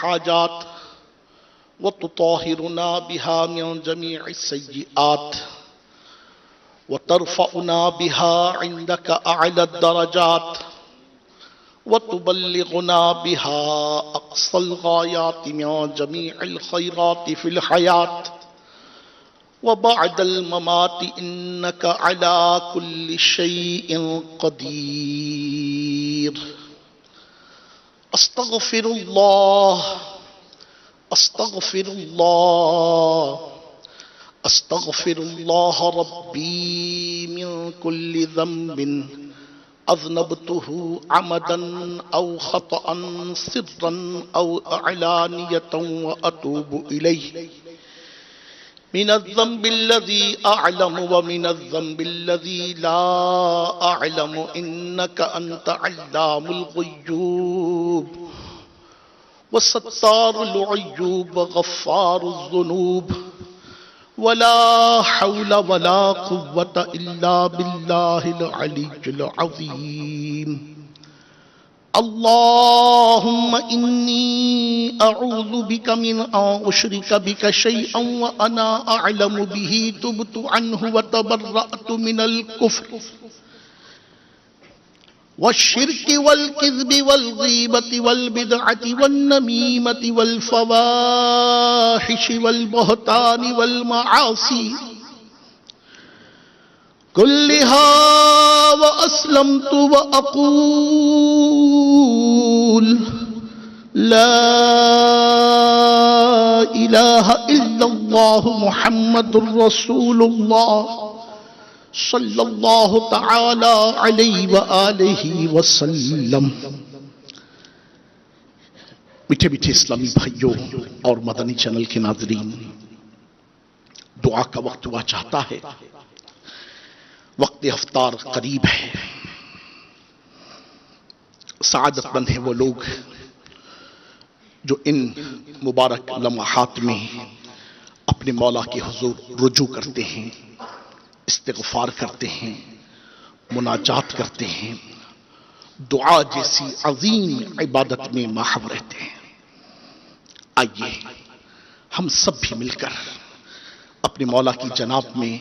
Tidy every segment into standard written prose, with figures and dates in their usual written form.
حاجات وتطهرنا بها من جميع السيئات وترفعنا بها عندك أعلى الدرجات وتبلغنا بها أقصى الغايات من جميع الخيرات في الحياة وبعد الممات إنك على كل شيء قدير. استغفر الله استغفر الله استغفر الله ربي من كل ذنب أذنبته عمدا أو خطأ سرا أو علانية وأتوب إليه، من الذنب الذي أعلم ومن الذنب الذي لا أعلم، إنك أنت علام الغيوب والستار العيوب غفار الذنوب، ولا حول ولا قوة إلا بالله العلي العظيم. اللهم إني أعوذ بك من أن أشرك بك شيئا وأنا أعلم به، تبت عنه وتبرأت من الكفر والشرك والكذب والغيبة والبدعة والنميمة والفواحش والبهتان والمعاصي كلها، وأسلمت وأقول لا إله إلا الله محمد رسول الله صلی اللہ تعالی علیہ وآلہ وسلم. میٹھے میٹھے اسلامی بھائیوں اور مدنی چینل کے ناظرین، دعا کا وقت ہوا چاہتا ہے، وقت افطار قریب ہے. سعادت مند ہیں وہ لوگ جو ان مبارک لمحات میں اپنے مولا کے حضور رجوع کرتے ہیں، استغفار کرتے ہیں، مناجات کرتے ہیں، دعا جیسی عظیم عبادت میں ماہر رہتے ہیں. آئیے ہم سب بھی مل کر اپنے مولا کی جناب میں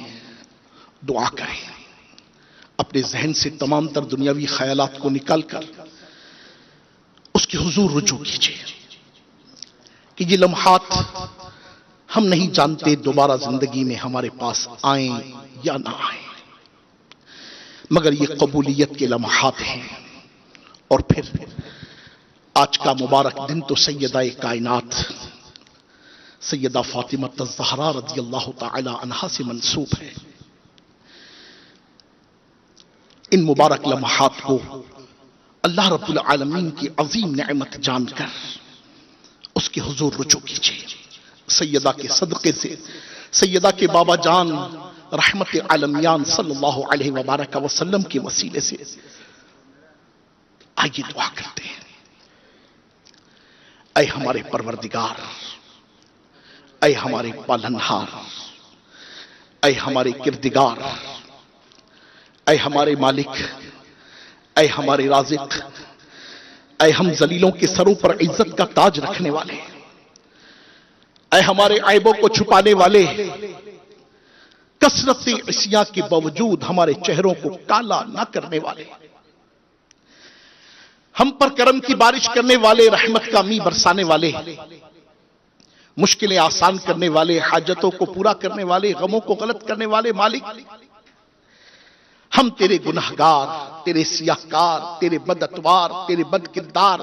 دعا کریں، اپنے ذہن سے تمام تر دنیاوی خیالات کو نکال کر اس کے حضور رجوع کیجئے کہ یہ لمحات ہم نہیں جانتے دوبارہ زندگی میں ہمارے پاس آئیں یا نہ آئیں، مگر یہ قبولیت کے لمحات ہیں. اور پھر آج کا مبارک دن تو سیدہ کائنات سیدہ فاطمہ الزہرا رضی اللہ تعالی عنہا سے منسوب ہے. ان مبارک لمحات کو اللہ رب العالمین کی عظیم نعمت جان کر اس کے حضور رجوع کیجئے. سیدہ کے صدقے سے، سیدہ کے بابا جان رحمت عالمیان صلی اللہ علیہ وبارک وسلم کے وسیلے سے آئیے دعا کرتے ہیں. اے ہمارے پروردگار، اے ہمارے پالنہار، اے ہمارے کردگار، اے ہمارے مالک، اے ہمارے رازق، اے ہم ذلیلوں کے سروں پر عزت کا تاج رکھنے والے، اے ہمارے عیبوں کو چھپانے والے، کثرت عصیاں کے باوجود ہمارے چہروں کو کالا نہ کرنے والے، ہم پر کرم کی بارش کرنے والے، رحمت کا می برسانے والے، مشکلیں آسان کرنے والے، حاجتوں کو پورا کرنے والے، غموں کو غلط کرنے والے مالک، ہم تیرے گناہگار، تیرے سیاہکار، تیرے بد اتوار، تیرے بد کردار،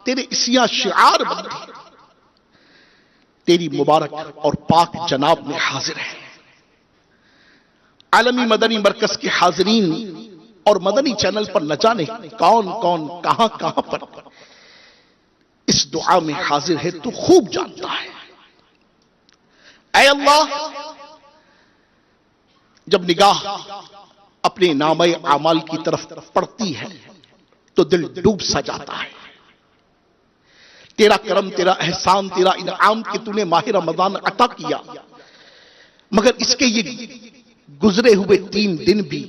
تیرے عصیاں شعار بندے تیری مبارک اور پاک جناب میں حاضر ہیں. عالمی مدنی مرکز کے حاضرین اور مدنی چینل پر نہ جانے کون کون کہاں کہاں پر اس دعا میں حاضر ہے، تو خوب جانتا ہے. اے اللہ، جب نگاہ اپنے نامہ اعمال کی طرف پڑتی ہے تو دل ڈوب سا جاتا ہے. تیرا کرم، تیرا احسان، تیرا انعام کہ تو نے ماہ رمضان عطا کیا، مگر اس کے یہ گزرے ہوئے 3 دن بھی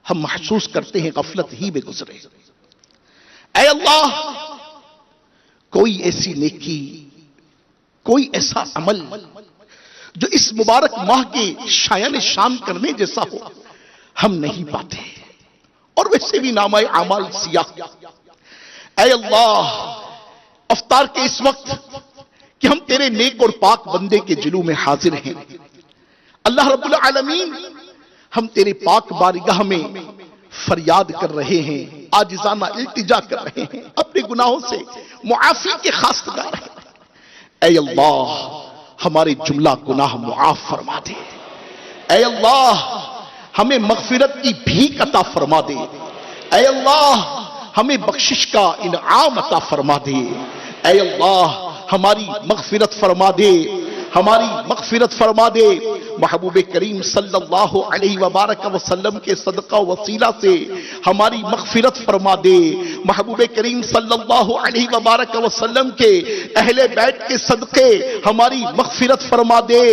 ہم محسوس کرتے ہیں غفلت ہی میں گزرے. اے اللہ، کوئی ایسی نیکی، کوئی ایسا عمل جو اس مبارک ماہ کے شایان شان کرنے جیسا ہو ہم نہیں پاتے، اور ویسے بھی نامہ اعمال سیاہ۔ اے اللہ، افطار کے اس وقت کہ ہم تیرے نیک اور پاک بندے کے جلوہ میں حاضر ہیں، اللہ رب العالمین ہم تیرے پاک بارگاہ میں فریاد کر رہے ہیں، عاجزانہ التجا کر رہے ہیں، اپنے گناہوں سے معافی کے خواستگار ہیں۔ اے اللہ، ہمارے جملہ گناہ معاف فرما دے۔ اے اللہ، ہمیں مغفرت کی بھیک عطا فرما دے۔ اے اللہ، ہمیں بخشش کا انعام عطا فرما دے۔ اے اللہ، ہماری مغفرت فرما دے، ہماری مغفرت فرما دے۔ محبوب کریم صلی اللہ علیہ وبارک وسلم کے صدقہ وسیلہ سے ہماری مغفرت فرما دے۔ محبوب کریم صلی اللہ علیہ وبارک وسلم کے اہل بیت کے صدقے ہماری مغفرت فرما دے۔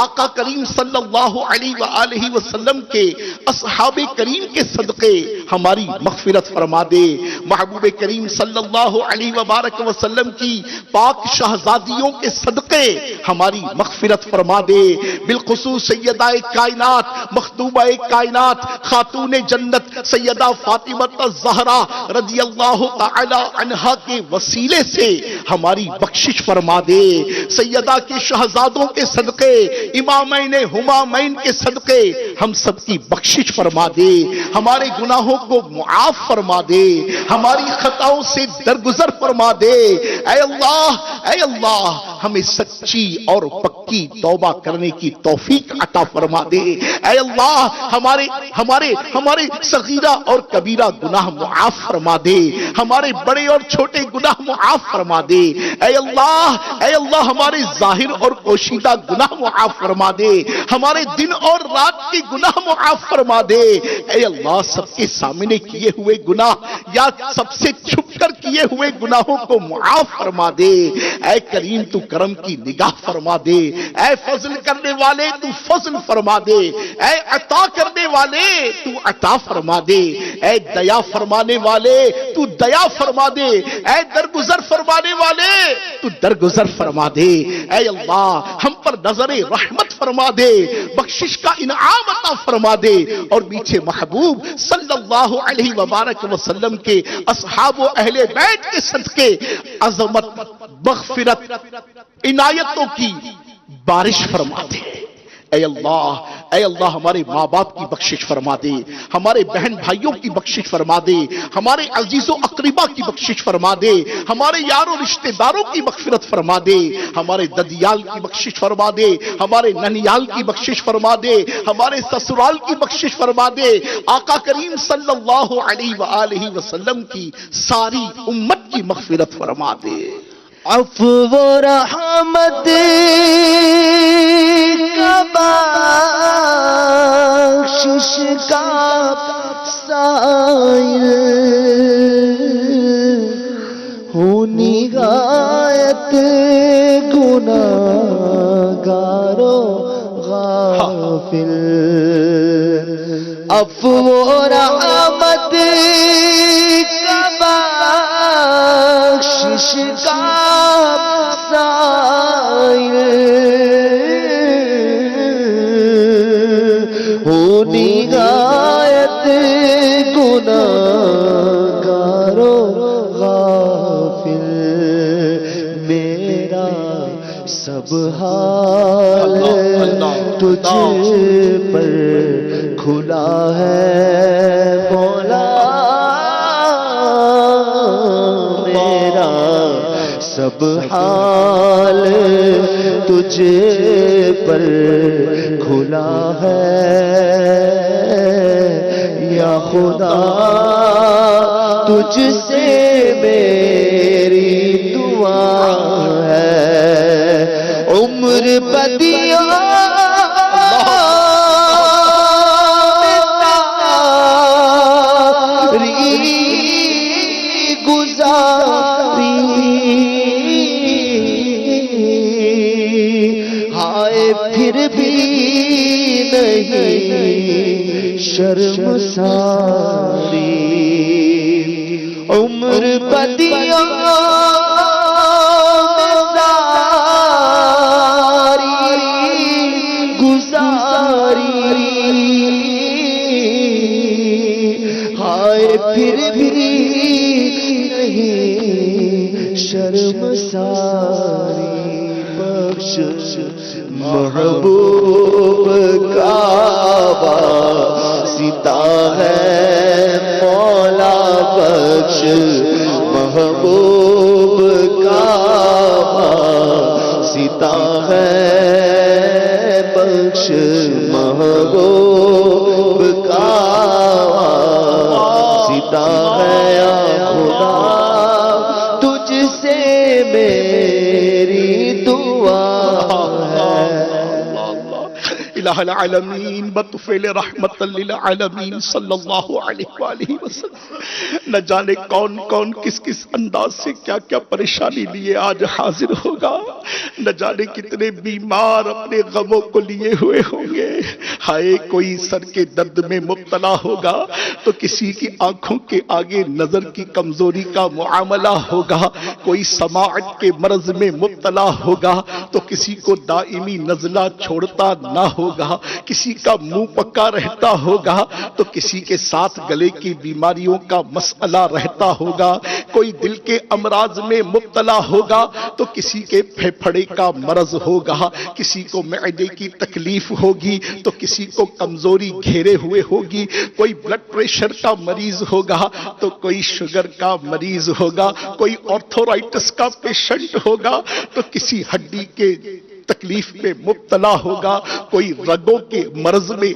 آقا کریم صلی اللہ علیہ وآلہ وسلم کے اصحاب کریم کے صدقے ہماری مغفرت فرما دے۔ محبوب کریم صلی اللہ علیہ وبارک وسلم کی پاک شہزادیوں کے صدقے ہماری مغفرت فرما دے۔ بالخصوص سیدہ کائنات، مخدومہ کائنات، خاتون جنت سیدہ فاطمہ الزہرا رضی اللہ تعالی عنہا کے وسیلے سے ہماری بخشش فرما دے۔ سیدہ کے شہزادوں کے صدقے، امامین ہمامین کے صدقے ہم سب کی بخشش فرما دے، ہمارے گناہوں کو معاف فرما دے، ہماری خطاؤں سے درگزر فرما دے۔ اے اللہ، اے اللہ، ہمیں سچی اور پکی توبہ کرنے کی توفیق عطا فرما دے۔ اے اللہ، ہمارے صغیرہ اور کبیرہ گناہ معاف فرما دے، ہمارے بڑے اور چھوٹے گناہ معاف فرما دے۔ اے اللہ، ہمارے ظاہر اور پوشیدہ گناہ معاف فرما دے، ہمارے دن اور رات کے گناہ معاف فرما دے۔ اے اللہ، سب کے سامنے کیے ہوئے گناہ یا سب سے چھپ کر کیے ہوئے گناہوں کو معاف فرما دے۔ اے کریم، تو کرم کی نگاہ فرما دے۔ اے فضل کرنے والے، تو فضل فرما دے۔ اے عطا کرنے والے، تو عطا فرما دے۔ اے دیا فرمانے والے، تو دیا فرما دے۔ اے درگزر فرمانے والے، تو درگزر فرما دے۔ اے اللہ، ہم پر نظر رحمت فرما دے، بخشش کا انعام عطا فرما دے، اور میٹھے محبوب صلی اللہ علیہ وبارک وسلم کے اصحاب و اہل بیت کے صدقے عظمت، مغفرت، عنایتوں کی بارش فرما دے۔ اے اللہ، ہمارے ماں باپ کی بخشش فرما دے، ہمارے بہن بھائیوں کی بخشش فرما دے، ہمارے عزیز و اقربا کی بخشش فرما دے، ہمارے یار و رشتہ داروں کی مغفرت فرما دے، ہمارے ددیال کی بخشش فرما دے، ہمارے ننیال کی بخشش فرما دے، ہمارے سسرال کی بخشش فرما دے۔ آقا کریم صلی اللہ علیہ وآلہ وسلم کی ساری امت کی مغفرت فرما دے۔ عفو و رحمت کا بخشش کا سائل ہوں نہایت گناہگار و غافل۔ عفو و رحمت کا بخشش کا سائل ہوں نہایت گناہگار و غافل۔ میرا سب حال تجھ پر کھلا ہے مولا، میرا سب حال تجھ پر کھلا ہے یا خدا، تجھ سے میری دعا ہے۔ عمر بدیوں پھر بھی نہیں شرمساری، عمر بدی ساری بخش محبوب کا واسطہ ہے مولا بخش محبوب کا واسطہ ہے بخش محبوب کا واسطہ ہے یا خدا تجھ سے میری دعا ہے الہ العالمین بطفیل رحمت للعالمین صلی اللہ علیہ وآلہ وسلم۔ نہ جانے کون کون کس کس انداز سے کیا کیا پریشانی لیے آج حاضر ہوگا، نہ جانے کتنے بیمار اپنے غموں کو لیے ہوئے ہوں گے۔ ہائے کوئی سر کے درد میں مبتلا ہوگا تو کسی کی آنکھوں کے آگے نظر کی کمزوری کا معاملہ ہوگا، کوئی سماعت کے مرض میں مبتلا ہوگا تو کسی کو دائمی نزلہ چھوڑتا نہ ہوگا، کسی کا منہ پکا رہتا ہوگا تو کسی کے ساتھ گلے کی بیماریوں کا مسئلہ رہتا ہوگا، کوئی دل کے امراض میں مبتلا ہوگا تو کسی کے پھیپھڑے کا مرض ہوگا، کسی کو معدے کی تکلیف ہوگی تو کسی کو کمزوری گھیرے ہوئے ہوگی، کوئی بلڈ پریشر کا مریض ہوگا تو کوئی شوگر کا مریض ہوگا، کوئی آرتھورائٹس کا پیشنٹ ہوگا تو کسی ہڈی کے تکلیف میں مبتلا ہوگا، کوئی رگوں کے مرض میں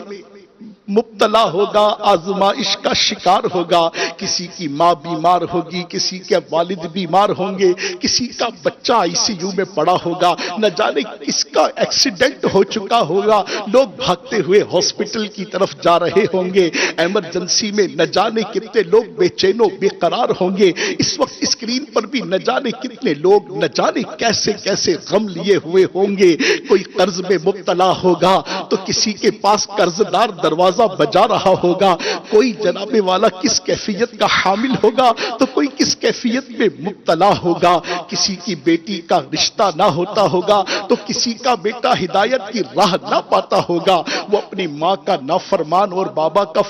مبتلا ہوگا، آزمائش کا شکار ہوگا، کسی کی ماں بیمار ہوگی، کسی کے والد بیمار ہوں گے، کسی کا بچہ آئی سی یو میں پڑا ہوگا، نہ جانے کس کا ایکسیڈنٹ ہو چکا ہوگا، لوگ بھاگتے ہوئے ہاسپٹل کی طرف جا رہے ہوں گے، ایمرجنسی میں نہ جانے کتنے لوگ بے چین و بے قرار ہوں گے، اس وقت اسکرین پر بھی نہ جانے کتنے لوگ نہ جانے کیسے کیسے غم لیے ہوئے ہوں گے، کوئی قرض میں مبتلا ہوگا تو کسی کے پاس قرض دار دروازہ بجا رہا ہوگا، کوئی جناب والا کس کیفیت کا حامل ہوگا تو کوئی کس کیفیت میں مبتلا ہوگا، کسی کی بیٹی کا رشتہ نہ ہوتا ہوگا تو کسی کا بیٹا ہدایت کی راہ نہ پاتا ہوگا، وہ اپنی ماں کا نافرمان اور بابا کا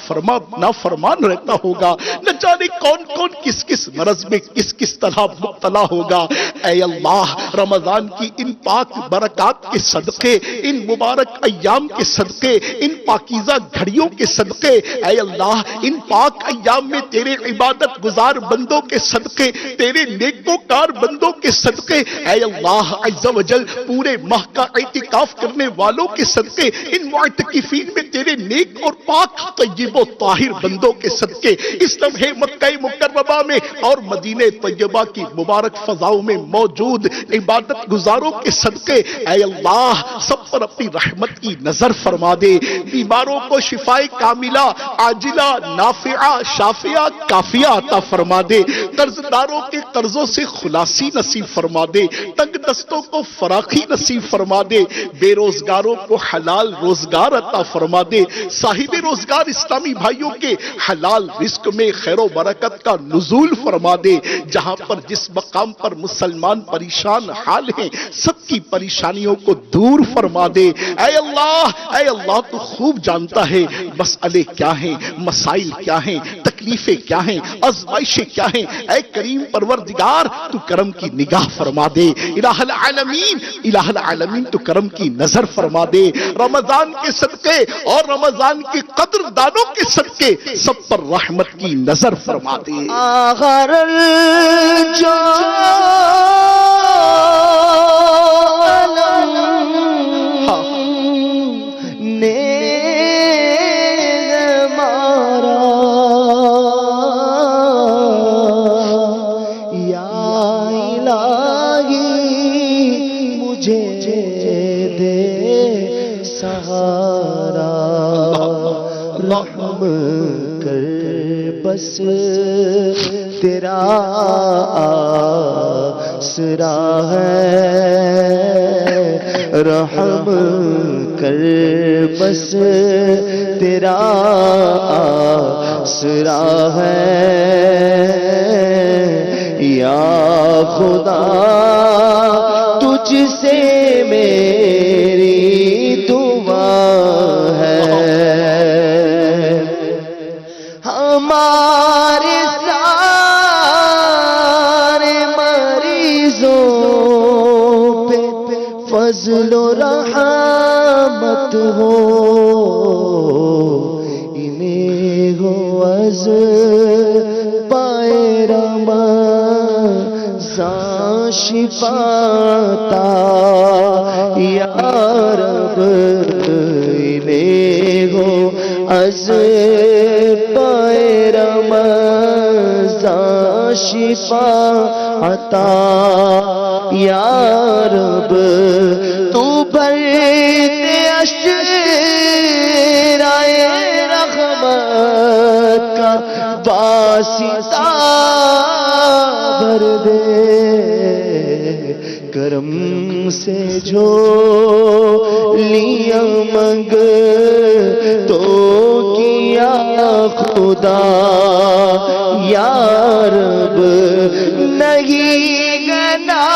نافرمان رہتا ہوگا، نہ جانے کون کون کس کس مرض میں کس کس طرح مبتلا ہوگا۔ اے اللہ رمضان کی ان پاک برکات کے صدقے، ان مبارک ایام کے صدقے، ان پاکیزہ گھڑیوں کے صدقے، اے اللہ ان پاک ایام میں تیرے عبادت گزار بندوں کے صدقے، تیرے نیکوکار بندوں کے صدقے، اے اللہ عز و جل پورے ماہ کا اعتکاف کرنے والوں کے صدقے، ان معتکفین میں تیرے نیک اور پاک طیب و طاہر بندوں کے صدقے، اس لمحے مکہ مکرمہ میں اور مدینہ طیبہ کی مبارک فضاؤں میں موجود عبادت گزاروں کے صدقے، اے اللہ سب پر اپنی رحمت کی نظر فرما دے، بیماروں کو شفائے کاملہ عاجلہ نافعہ شافعہ کافیہ عطا فرما دے، قرض داروں کے قرضوں سے خلاصی نصیب فرما دے، تنگ دستوں کو فراخی نصیب فرما دے، بے روزگاروں کو حلال روزگار عطا فرما دے، صاحب روزگار اسلامی بھائیوں کے حلال رزق میں خیر و برکت کا نزول فرما دے، جہاں پر جس مقام پر مسلمان پریشان حال ہیں سب کی پریشانیوں کو دور فرما دے، اے اللہ تو خوب جانتا ہے مسئلے کیا ہیں، مسائل کیا ہیں، تکلیفیں کیا ہیں، آزمائشیں کیا ہیں، اے کریم پروردگار تو کرم کی نگاہ فرما دے، الہ العالمین تو کرم کی نظر فرما دے، رمضان کے صدقے اور رمضان کی قدر دانوں کے صدقے سب پر رحمت کی نظر فرما دے۔ آخر رحم کر بس تیرا آسرا ہے، رحم کر بس تیرا آسرا ہے، یا خدا تجھ سے میری دعا ہے، ہمارے سارے مریضوں فضل و رحمت ہو انہیں ہو از پائے رمضان شفاتا یا رب انہیں ہو از پائے رمضان شفا عطا یا رب تو بھر دے اشرائے رحمت کا واسطہ بھر دے کرم سے جھولیاں منگ تو کیا خدا یا رب نہیں گنا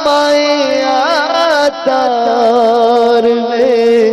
مائے آتار میں